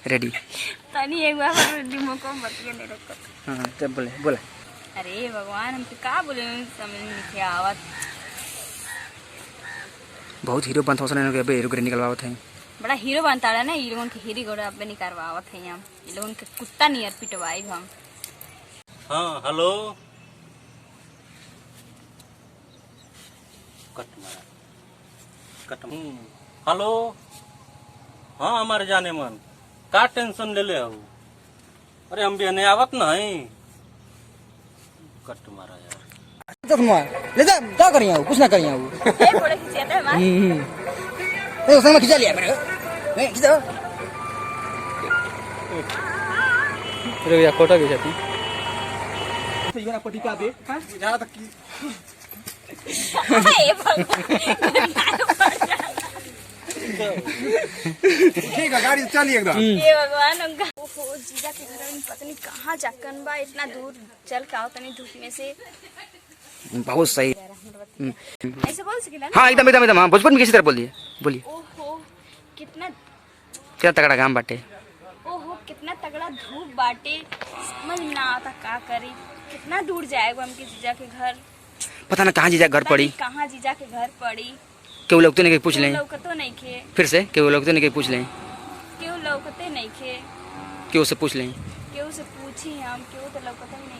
Ready तनी एक बार दिमाग को बतिया ले रखो। हाँ तब बोले बोला। अरे भगवान हम का बोले समझ नहीं आवत। बहुत हीरो बनता होसन के हीरो के निकलवावत है। बड़ा हीरो बनता है ना, ये लोगन के हीरो गोड़ा अब निकलवावत है हम। ये लोगन के कुत्ता नियर पिटवाई हम। हाँ हेलो कट हेलो हाँ हमारे जाने मन का टेंशन ले ले हो। अरे हम भी नहीं आवत नहीं कट मारा यार तो तुम ले जा क्या करिया कुछ ना करिया वो ए बड़े खिंचाते हैं मां। ए उसने खिंचा लिया मेरे नहीं खिंचा रे या फोटो भी जाती तो ये ना पटी का दे हां जा तक की ए भगवान ठीक है गाड़ी चली एकदम। ये भगवान उनका ओहो जीजा के घर में पता नहीं कहाँ जाकन बा इतना दूर चल के आओ तनी धूप में से। बहुत सही ऐसे बोल सकेला? हाँ एकदम एकदम एकदम हाँ भोजपुर में किसी तरह बोलिए बोलिए। ओहो कितना क्या तगड़ा काम बाटे। ओहो कितना तगड़ा धूप बाटे समझ ना आता का करी। कितना दूर जाएगा हमके जीजा के घर। पता ना कहाँ जीजा घर पड़ी कहाँ जीजा के घर पड़ी। क्यों लोग तो नहीं पूछ लें लौकतो नहीं खे फिर से क्यों लोग तो नहीं पूछ लें क्यों लौकते नहीं खे क्यों से पूछ लें क्यों से पूछी हम क्यों तो लौकते नहीं